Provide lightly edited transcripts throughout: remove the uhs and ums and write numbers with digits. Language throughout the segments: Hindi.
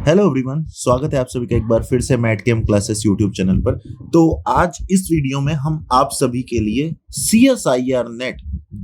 हेलो एवरीवन, स्वागत है आप सभी का एक बार फिर से मैट केम क्लासेस यूट्यूब चैनल पर। तो आज इस वीडियो में हम आप सभी के लिए CSIR NET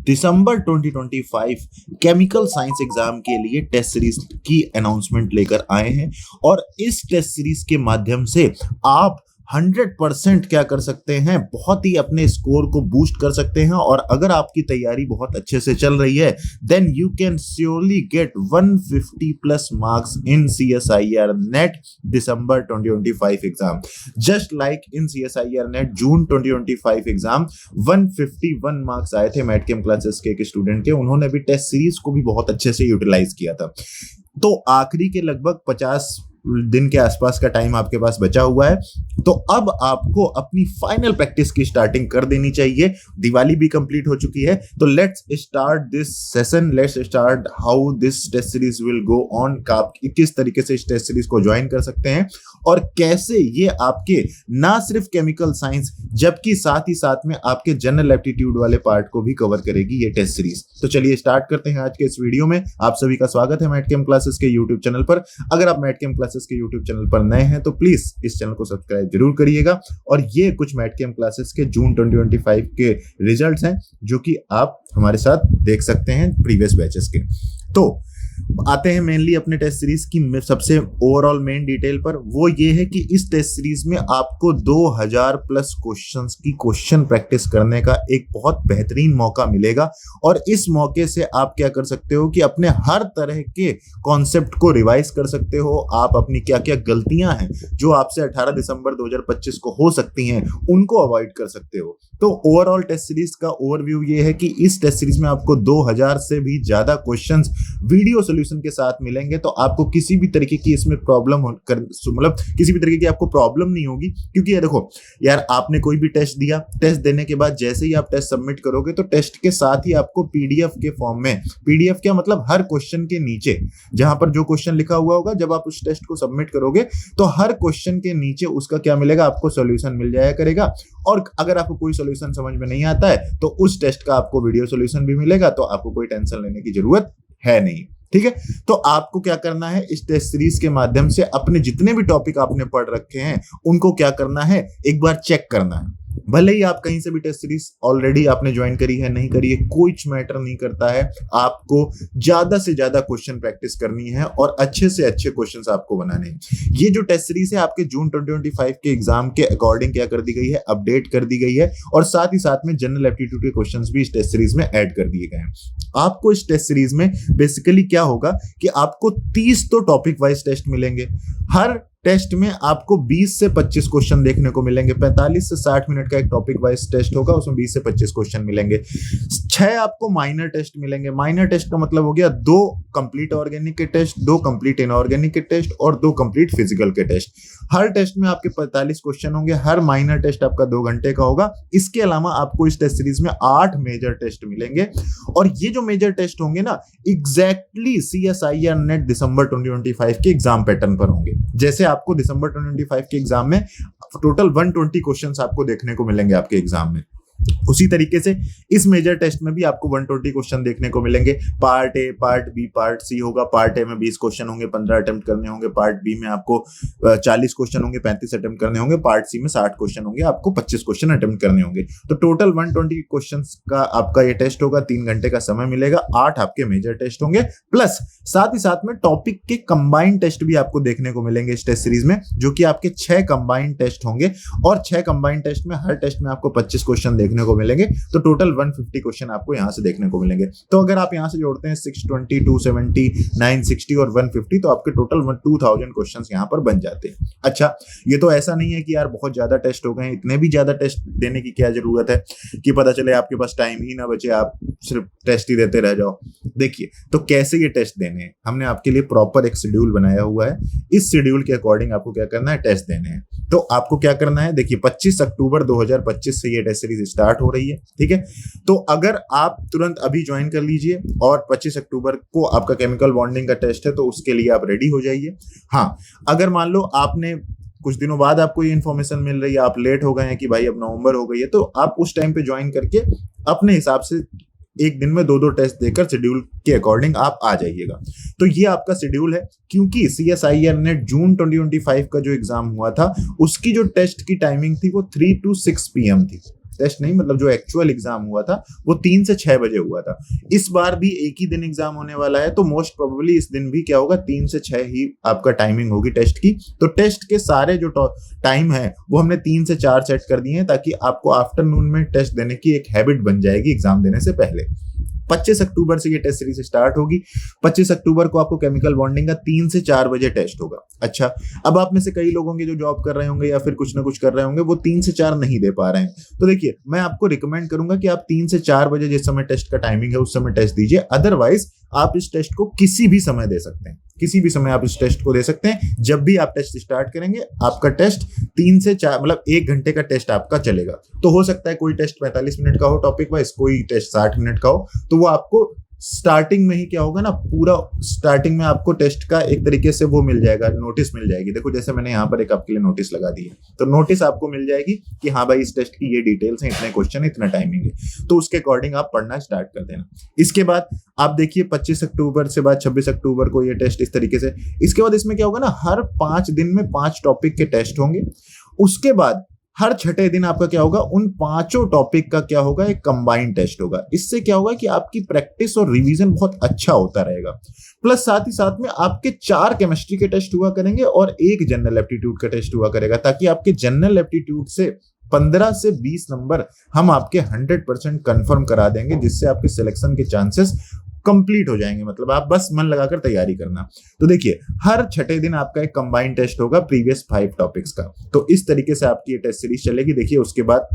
December 2025 chemical science exam के लिए टेस्ट सीरीज की अनाउंसमेंट लेकर आए हैं। और इस टेस्ट सीरीज के माध्यम से आप 100% क्या कर सकते हैं, बहुत ही अपने स्कोर को बूस्ट कर सकते हैं। और अगर आपकी तैयारी बहुत अच्छे से चल रही है then you can surely get 150 plus marks in CSIR NET December 2025 exam. Just like in CSIR NET June 2025 exam 151 marks आए थे मैट केम क्लासेस के एक स्टूडेंट के। उन्होंने भी टेस्ट सीरीज को भी बहुत अच्छे से यूटिलाइज किया था। तो आखिरी के लगभग 50 दिन के आसपास का टाइम आपके पास बचा हुआ है। तो अब आपको अपनी फाइनल प्रैक्टिस की स्टार्टिंग कर देनी चाहिए। दिवाली भी कंप्लीट हो चुकी है, तो let's start this session. Let's start how this test series will go on. आप किस तरीके से इस टेस्ट सीरीज को ज्वाइन कर सकते हैं और कैसे ये आपके ना सिर्फ केमिकल साइंस जबकि साथ ही साथ में आपके जनरल एप्टीट्यूड वाले पार्ट को भी कवर करेगी ये टेस्ट सीरीज। तो चलिए स्टार्ट करते हैं आज के इस वीडियो में। आप सभी का स्वागत है मैट केम क्लासेस के यूट्यूब चैनल पर। अगर आप मैट केम क्लासेस के यूट्यूब चैनल पर नए हैं तो प्लीज इस चैनल को सब्सक्राइब जरूर करिएगा। और ये कुछ मैट केम क्लासेस के जून 2025 के रिजल्ट्स हैं जो कि आप हमारे साथ देख सकते हैं प्रीवियस बैचेस के। तो आते हैं मेनली अपने टेस्ट सीरीज की सबसे ओवरऑल मेन डिटेल पर। वो ये है कि इस टेस्ट सीरीज में आपको 2000 प्लस क्वेश्चंस की क्वेश्चन प्रैक्टिस करने का एक बहुत बेहतरीन मौका मिलेगा। और इस मौके से आप क्या कर सकते हो कि अपने हर तरह के कॉन्सेप्ट को रिवाइज कर सकते हो। आप अपनी क्या क्या गलतियां हैं जो आपसे 18 दिसंबर 2025 को हो सकती हैं उनको अवॉइड कर सकते हो। तो ओवरऑल टेस्ट सीरीज का ओवरव्यू ये है कि इस टेस्ट सीरीज में आपको 2000 से भी ज्यादा क्वेश्चंस वीडियो सॉल्यूशन के साथ मिलेंगे। तो आपको किसी भी तरीके की इसमें मतलब किसी भी तरीके की आपको प्रॉब्लम नहीं होगी। क्योंकि ये देखो यार, आपने कोई भी टेस्ट दिया, टेस्ट देने के बाद जैसे ही आप टेस्ट सबमिट करोगे तो टेस्ट के साथ ही आपको PDF के फॉर्म में, PDF क्या मतलब हर क्वेश्चन के नीचे जहां पर जो क्वेश्चन लिखा हुआ होगा, जब आप उस टेस्ट को सबमिट करोगे तो हर क्वेश्चन के नीचे उसका क्या मिलेगा, आपको सॉल्यूशन मिल जाया करेगा। और अगर आपको कोई सॉल्यूशन समझ में नहीं आता है तो उस टेस्ट का आपको वीडियो सॉल्यूशन भी मिलेगा। तो आपको कोई टेंशन लेने की जरूरत है नहीं, ठीक है। तो आपको क्या करना है, इस टेस्ट सीरीज के माध्यम से अपने जितने भी टॉपिक आपने पढ़ रखे हैं उनको क्या करना है, एक बार चेक करना है। भले ही आप कहीं से भी टेस्ट सीरीज ऑलरेडी आपने ज्वाइन करी है नहीं करी है, कुछ मैटर नहीं करता है। आपको ज्यादा से ज्यादा क्वेश्चन प्रैक्टिस करनी है और अच्छे से अच्छे क्वेश्चंस आपको बनाने हैं। ये जो टेस्ट सीरीज है आपके जून 2025 के एग्जाम के अकॉर्डिंग क्या कर दी गई है, अपडेट कर दी गई है। और साथ ही साथ में जनरल एप्टीट्यूड के क्वेश्चंस भी इस टेस्ट सीरीज में ऐड कर दिए गए हैं। आपको इस टेस्ट सीरीज में बेसिकली क्या होगा कि आपको 30 तो टॉपिक वाइज टेस्ट मिलेंगे। हर टेस्ट में आपको 20 से 25 क्वेश्चन देखने को मिलेंगे। 45 से 60 मिनट का एक टॉपिक वाइज टेस्ट होगा, उसमें 20 से 25 क्वेश्चन मिलेंगे। 6 आपको माइनर टेस्ट मिलेंगे। माइनर टेस्ट का मतलब हो गया 2 कंप्लीट ऑर्गेनिक के टेस्ट, 2 कंप्लीट इनऑर्गेनिक के टेस्ट और 2 कंप्लीट फिजिकल के टेस्ट। हर टेस्ट में आपके 45 क्वेश्चन होंगे। हर माइनर टेस्ट आपका 2 घंटे का होगा। इसके अलावा आपको इस टेस्ट सीरीज में 8 मेजर टेस्ट मिलेंगे। और ये जो मेजर टेस्ट होंगे ना, एग्जैक्टली CSIR नेट दिसंबर 2025 के एग्जाम पैटर्न पर होंगे। जैसे आपको दिसंबर 2025 के एग्जाम में टोटल 120 क्वेश्चंस आपको देखने को मिलेंगे आपके एग्जाम में, उसी तरीके से इस मेजर टेस्ट में भी आपको 120 क्वेश्चन देखने को मिलेंगे। Part A, part B, part C होगा। पार्ट ए में 20 क्वेश्चन होंगे, 15 अटेम्प्ट करने होंगे। पार्ट बी में आपको 40 क्वेश्चन होंगे, 35 अटेम्प्ट करने होंगे। पार्ट सी में 60 क्वेश्चन होंगे, आपको 25 क्वेश्चन अटेम्प्ट करने होंगे। तो टोटल 120 क्वेश्चन का आपका ये टेस्ट होगा। 3 घंटे का समय मिलेगा। 8 आपके मेजर टेस्ट होंगे, प्लस साथ ही साथ में टॉपिक के कंबाइंड टेस्ट भी आपको देखने को मिलेंगे इस टेस्ट सीरीज में, जो कि आपके 6 कंबाइंड टेस्ट होंगे। और 6 कंबाइंड टेस्ट में हर टेस्ट में आपको 25 क्वेश्चन देखने को मिलेंगे। तो टोटल 150 क्वेश्चन आपको यहां से देखने को मिलेंगे। तो अगर आप यहां से जोड़ते हैं 620, 270, 960 और 150 तो आपके टोटल 2000 क्वेश्चंस यहां पर बन जाते हैं। अच्छा, ये तो ऐसा नहीं है कि यार बहुत ज्यादा टेस्ट हो गए, इतने भी ज्यादा टेस्ट देने की क्या जरूरत है कि पता चले आपके पास टाइम ही ना बचे, आप सिर्फ टेस्ट ही देते रह जाओ। देखिए, तो कैसे ये टेस्ट देने हैं, हमने आपके लिए प्रॉपर एक शेड्यूल बनाया हुआ है। इस शेड्यूल के अकॉर्डिंग आपको क्या करना है, टेस्ट देने हैं। तो आपको क्या करना है, देखिए 25 अक्टूबर 2025 से ये टेस्ट सीरीज स्टार्ट हो रही है, ठीक है। तो अगर आप तुरंत अभी ज्वाइन कर लीजिए और 25 अक्टूबर को आपका केमिकल बॉन्डिंग का टेस्ट है तो उसके लिए आप रेडी हो जाइए। हाँ, अगर मान लो आपने कुछ दिनों बाद आपको ये इन्फॉर्मेशन मिल रही है, आप लेट हो गए हैं कि भाई अब नवंबर हो गई है, तो आप उस टाइम पे ज्वाइन करके अपने हिसाब से एक दिन में 2-2 टेस्ट देकर शेड्यूल के अकॉर्डिंग आप आ जाइएगा। तो ये आपका शेड्यूल है, क्योंकि CSIR नेट जून 2025 का जो एग्जाम हुआ था उसकी जो टेस्ट की टाइमिंग थी वो 3 to 6 PM थी। टेस्ट नहीं, मतलब जो एक्चुअल एग्जाम हुआ था वो 3 से 6 बजे हुआ था। इस बार भी एक ही दिन एग्जाम होने वाला है, तो मोस्ट प्रोबेबली इस दिन भी क्या होगा, 3 से 6 ही आपका टाइमिंग होगी टेस्ट की। तो टेस्ट के सारे जो टाइम है वो हमने 3 से 4 सेट कर दिए हैं, ताकि आपको आफ्टरनून में टेस्ट देने की एक हैबिट बन जाएगी एग्जाम देने से पहले। 25 अक्टूबर से ये टेस्ट सीरीज स्टार्ट होगी। 25 अक्टूबर को आपको केमिकल बॉन्डिंग का 3 से 4 बजे टेस्ट होगा। अच्छा, अब आप में से कई लोग होंगे जो जॉब कर रहे होंगे या फिर कुछ ना कुछ कर रहे होंगे, वो 3 से 4 नहीं दे पा रहे हैं। तो देखिए, मैं आपको रिकमेंड करूंगा कि आप 3 से 4 बजे जिस समय टेस्ट का टाइमिंग है उस समय टेस्ट दीजिए। अदरवाइज आप इस टेस्ट को किसी भी समय दे सकते हैं, किसी भी समय आप इस टेस्ट को दे सकते हैं। जब भी आप टेस्ट स्टार्ट करेंगे, आपका टेस्ट 3 से 4 मतलब 1 घंटे का टेस्ट आपका चलेगा। तो हो सकता है कोई टेस्ट 45 मिनट का हो टॉपिक वाइज, कोई टेस्ट 60 मिनट का हो, तो वो आपको स्टार्टिंग में ही क्या होगा ना, पूरा स्टार्टिंग में आपको टेस्ट का एक तरीके से वो मिल जाएगा, नोटिस मिल जाएगी। देखो, जैसे मैंने यहाँ पर एक आपके लिए नोटिस लगा दी है, तो नोटिस आपको मिल जाएगी कि हाँ भाई, इस टेस्ट की ये डिटेल्स हैं, इतने क्वेश्चन है, इतना टाइमिंग है। तो उसके अकॉर्डिंग आप पढ़ना स्टार्ट कर देना। इसके बाद आप देखिए 25 अक्टूबर से बाद 26 अक्टूबर को ये टेस्ट इस तरीके से। इसके बाद इसमें क्या होगा ना, हर 5 दिन में 5 टॉपिक के टेस्ट होंगे। उसके बाद हर छठे दिन आपका क्या होगा, उन 5 टॉपिक का क्या होगा, एक कंबाइंड टेस्ट होगा। इससे क्या होगा कि आपकी प्रैक्टिस और रिवीजन बहुत अच्छा होता रहेगा। प्लस साथ ही साथ में आपके 4 केमिस्ट्री के टेस्ट हुआ करेंगे और 1 जनरल एप्टीट्यूड का टेस्ट हुआ करेगा, ताकि आपके जनरल एप्टीट्यूड से 15 से 20 नंबर हम आपके 100% कंफर्म करा देंगे, जिससे आपके सिलेक्शन के चांसेस कंप्लीट हो जाएंगे। मतलब आप बस मन लगाकर तैयारी करना। तो देखिए, हर छठे दिन आपका एक कंबाइंड टेस्ट होगा प्रीवियस 5 टॉपिक्स का। तो इस तरीके से आपकी ये टेस्ट सीरीज चलेगी। देखिए, उसके बाद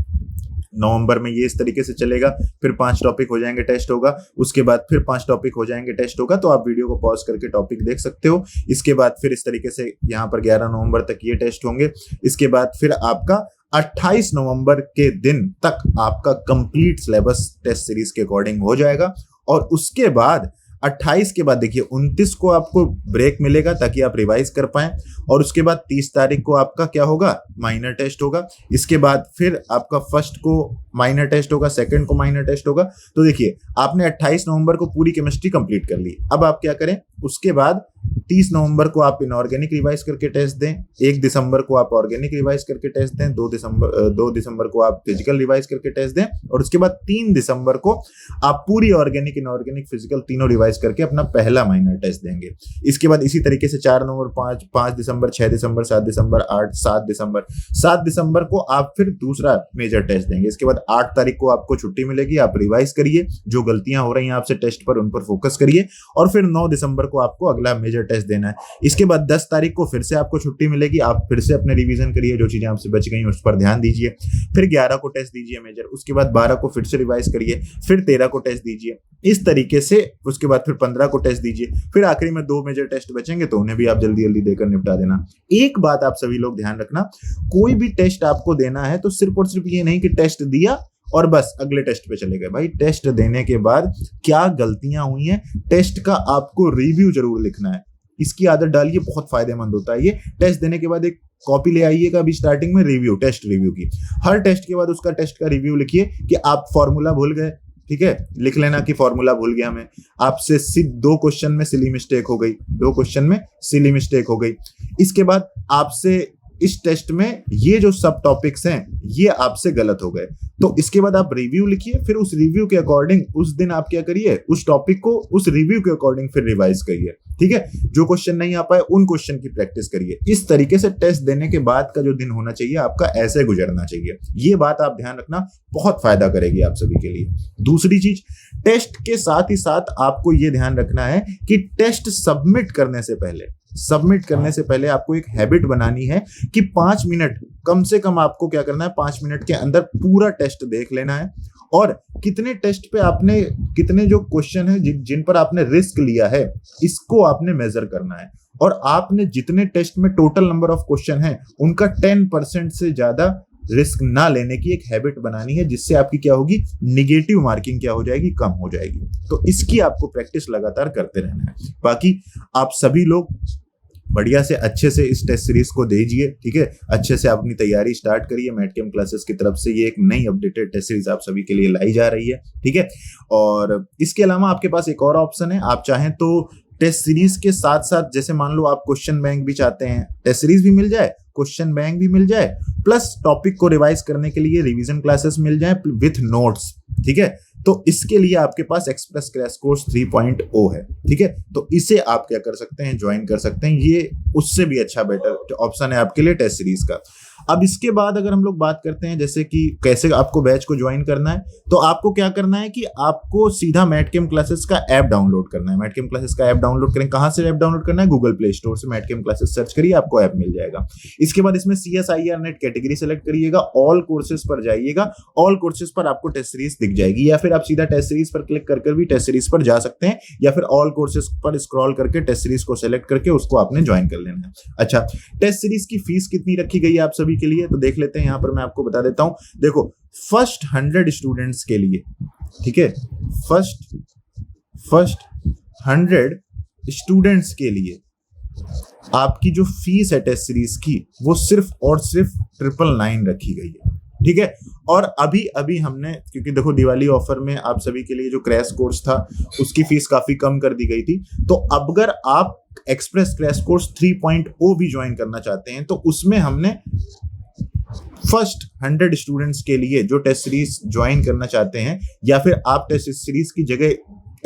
नवंबर में ये इस तरीके से चलेगा, फिर 5 टॉपिक हो जाएंगे, टेस्ट होगा। उसके बाद फिर 5 टॉपिक हो जाएंगे, टेस्ट होगा। तो आप वीडियो को पॉज करके टॉपिक देख सकते हो। इसके बाद फिर इस तरीके से यहाँ पर 11 नवंबर तक ये टेस्ट होंगे। इसके बाद फिर आपका 28 नवंबर के दिन तक आपका कंप्लीट सिलेबस टेस्ट सीरीज के अकॉर्डिंग हो जाएगा। और उसके बाद 28 के बाद देखिए 29 को आपको ब्रेक मिलेगा, ताकि आप रिवाइज कर पाएं। और उसके बाद 30 तारीख को आपका क्या होगा, माइनर टेस्ट होगा। इसके बाद फिर आपका फर्स्ट को माइनर टेस्ट होगा, सेकंड को माइनर टेस्ट होगा। तो देखिए, आपने 28 नवंबर को पूरी केमिस्ट्री कंप्लीट कर ली। अब आप क्या करें, उसके बाद 30 नवंबर को आप इनऑर्गेनिक रिवाइज करके टेस्ट दें। 1 दिसंबर को आप ऑर्गेनिक रिवाइज करके टेस्ट दें। 2 दिसंबर को आप फिजिकल रिवाइज करके टेस्ट दें। और उसके बाद 3 दिसंबर को आप पूरी ऑर्गेनिक, इनऑर्गेनिक, फिजिकल तीनों रिवाइज करके अपना पहला माइनर टेस्ट देंगे। इसके बाद इसी तरीके से 4 नवंबर, 5 दिसंबर, 6 दिसंबर, 7 दिसंबर, 7 दिसंबर को आप फिर दूसरा मेजर टेस्ट देंगे। इसके बाद 8 तारीख को आपको छुट्टी मिलेगी, आप रिवाइज करिए, जो गलतियां हो रही हैं आपसे टेस्ट पर उन पर फोकस करिए। और फिर 9 दिसंबर को आपको अगला मेजर टेस्ट देना है। इसके बाद 10 तारीख को फिर से आपको छुट्टी मिलेगी, आप फिर से अपने रिवीजन करिए, जो चीजें आपसे बच गई उस पर ध्यान दीजिए। फिर 11 को टेस्ट दीजिए मेजर। उसके बाद 12 को फिर से रिवाइज करिए, फिर 13 को टेस्ट दीजिए। इस तरीके से उसके बाद फिर 15 को टेस्ट दीजिए। फिर आखिरी में 2 मेजर टेस्ट बचेंगे, तो उन्हें भी आप जल्दी जल्दी देकर निपटा देना। एक बात आप सभी लोग ध्यान रखना, कोई भी टेस्ट आपको देना है तो सिर्फ और सिर्फ ये नहीं कि टेस्ट दिया और बस अगले टेस्ट पे चले गए। भाई, टेस्ट देने के बाद क्या गलतियां हुई हैं, टेस्ट का आपको रिव्यू जरूर लिखना है। इसकी आदत डालिए, बहुत फायदेमंद होता है ये। टेस्ट देने के बाद एक कॉपी ले आइएगा अभी स्टार्टिंग में रिव्यू, टेस्ट रिव्यू की। हर टेस्ट के बाद उसका टेस्ट का रिव्यू लिखिए कि आप फॉर्मूला भूल गए, ठीक है, लिख लेना कि फॉर्मूला भूल गया मैं। आपसे सिर्फ 2 क्वेश्चन में सिली मिस्टेक हो गई, 2 क्वेश्चन में सिली मिस्टेक हो गई। इसके बाद आपसे इस टेस्ट में ये जो सब टॉपिक्स हैं ये आपसे गलत हो गए, तो इसके बाद आप रिव्यू लिखिए। फिर उस रिव्यू के अकॉर्डिंग उस दिन आप क्या करिए, उस टॉपिक को उस रिव्यू के अकॉर्डिंग फिर रिवाइज करिए, ठीक है। जो क्वेश्चन नहीं आ पाए उन क्वेश्चन की प्रैक्टिस करिए। इस तरीके से टेस्ट देने के बाद का जो दिन होना चाहिए आपका ऐसे गुजरना चाहिए। ये बात आप ध्यान रखना, बहुत फायदा करेगी आप सभी के लिए। दूसरी चीज, टेस्ट के साथ ही साथ आपको ये ध्यान रखना है कि टेस्ट सबमिट करने से पहले आपको एक हैबिट बनानी है कि 5 मिनट कम से कम आपको क्या करना है, 5 मिनट के अंदर पूरा टेस्ट देख लेना है। और कितने टेस्ट पे आपने, कितने जो क्वेश्चन है जिन पर आपने रिस्क लिया है, इसको आपने मेजर करना है। और आपने जितने टेस्ट में टोटल नंबर ऑफ क्वेश्चन है उनका 10% से ज्यादा रिस्क ना लेने की एक हैबिट बनानी है, जिससे आपकी क्या होगी, निगेटिव मार्किंग क्या हो जाएगी, कम हो जाएगी। तो इसकी आपको प्रैक्टिस लगातार करते रहना है। बाकी आप सभी लोग बढ़िया से अच्छे से इस टेस्ट सीरीज को दीजिए, ठीक है। अच्छे से आप अपनी तैयारी स्टार्ट करिए। मैटकेम क्लासेस की तरफ से ये एक नई अपडेटेड टेस्ट सीरीज आप सभी के लिए लाई जा रही है, ठीक है। और इसके अलावा आपके पास एक और ऑप्शन है, आप चाहें तो टेस्ट सीरीज के साथ साथ, जैसे मान लो आप क्वेश्चन बैंक भी चाहते हैं, टेस्ट सीरीज भी मिल जाए, क्वेश्चन बैंक भी मिल जाए, प्लस टॉपिक को रिवाइज करने के लिए रिवीजन क्लासेस मिल जाए विथ नोट्स, ठीक है। तो इसके लिए आपके पास एक्सप्रेस क्रैश कोर्स 3.0 है, ठीक है। तो इसे आप क्या कर सकते हैं, ज्वाइन कर सकते हैं। ये उससे भी अच्छा बेटर ऑप्शन है आपके लिए टेस्ट सीरीज का। अब इसके बाद अगर हम लोग बात करते हैं जैसे कि कैसे आपको बैच को ज्वाइन करना है, तो आपको क्या करना है कि आपको सीधा मैटकेम क्लासेस का ऐप डाउनलोड करना है। मैटकेम क्लासेस का ऐप डाउनलोड करें, कहां से ऐप डाउनलोड करना है, गूगल प्ले स्टोर से मैटकेम क्लासेस सर्च करिए, आपको ऐप मिल जाएगा। इसके बाद इसमें CSIR नेट कैटेगरी सेलेक्ट करिएगा, ऑल कोर्सेज पर जाइएगा, ऑल कोर्सेज पर आपको टेस्ट सीरीज दिख जाएगी, या फिर आप सीधा टेस्ट सीरीज पर क्लिक कर भी टेस्ट सीरीज पर जा सकते हैं, या फिर ऑल कोर्सेज पर स्क्रॉल करके टेस्ट सीरीज को सेलेक्ट करके उसको आपने ज्वाइन कर लेना है। अच्छा, टेस्ट सीरीज की फीस कितनी रखी गई है आप सभी के लिए, तो देख लेते हैं। यहां पर मैं आपको बता देता हूं, देखो फर्स्ट 100 स्टूडेंट्स के लिए, ठीक है, फर्स्ट 100 स्टूडेंट्स के लिए आपकी जो फीस है टेस्ट सीरीज की, वो सिर्फ और सिर्फ 999 रखी गई है, ठीक है। और अभी अभी हमने, क्योंकि देखो दिवाली ऑफर में आप सभी के लिए जो क्रैश कोर्स था उसकी फीस काफी कम कर दी गई थी, तो अब अगर आप एक्सप्रेस क्रैश कोर्स 3.0 भी ज्वाइन करना चाहते हैं, तो उसमें हमने फर्स्ट 100 स्टूडेंट्स के लिए जो टेस्ट सीरीज ज्वाइन करना चाहते हैं, या फिर आप टेस्ट सीरीज की जगह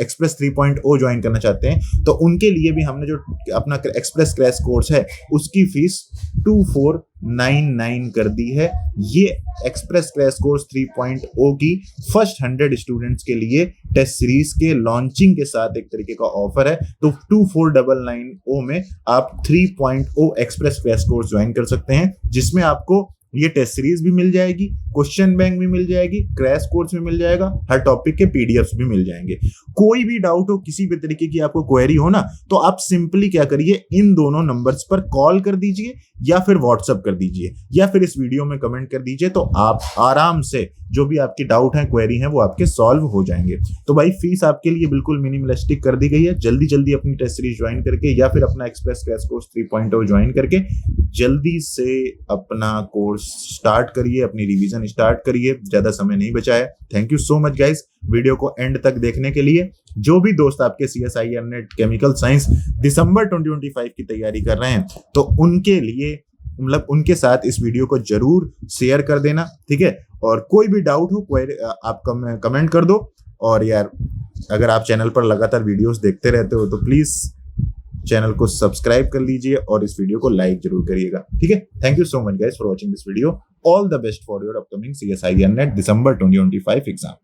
एक्सप्रेस 3.0 ज्वाइन करना चाहते हैं, तो उनके लिए भी हमने जो अपना एक्सप्रेस क्रैश कोर्स है उसकी फीस 2499 कर दी है। ये एक्सप्रेस क्रैश कोर्स 3.0 की फर्स्ट 100 स्टूडेंट्स के लिए टेस्ट सीरीज के लॉन्चिंग के साथ एक तरीके का ऑफर है। तो 2499 में आप 3.0 एक्सप्रेस क्रैश कोर्स ज्वाइन कर सकते हैं, जिसमें आपको ये टेस्ट सीरीज भी मिल जाएगी, क्वेश्चन बैंक भी मिल जाएगी, क्रैश कोर्स भी मिल जाएगा, हर टॉपिक के पीडीएफ्स भी मिल जाएंगे। कोई भी डाउट हो, किसी भी तरीके की आपको क्वेरी हो ना, तो आप सिंपली क्या करिए, इन दोनों नंबर्स पर कॉल कर दीजिए, या फिर व्हाट्सएप कर दीजिए, या फिर इस वीडियो में कमेंट कर दीजिए, तो आप आराम से जो भी आपकी डाउट है, क्वेरी है, वो आपके सॉल्व हो जाएंगे। तो भाई फीस आपके लिए बिल्कुल मिनिमलिस्टिक कर दी गई है। जल्दी जल्दी अपनी टेस्ट सीरीज ज्वाइन करके, या फिर अपना एक्सप्रेस क्रैश कोर्स 3.0 ज्वाइन करके जल्दी से अपना कोर्स स्टार्ट करिए, अपनी रिवीजन स्टार्ट करिए, ज्यादा समय नहीं बचा है। Thank you so much guys video को एंड तक देखने के लिए। जो भी दोस्त आपके CSIR नेट केमिकल साइंस दिसंबर 2025 की तैयारी कर रहे हैं, तो उनके लिए मतलब उनके साथ इस वीडियो को जरूर शेयर कर देना, ठीक है। और कोई भी डाउट हो, कोई आप कमेंट कर दो। और यार अगर आप चैनल पर लगातार वीडियोस देखते रहते हो, तो प्लीज चैनल को सब्सक्राइब कर लीजिए और इस वीडियो को लाइक जरूर करिएगा, ठीक है। Thank you so much guys for watching this video. All the best for your upcoming CSIR NET December 2025 exam.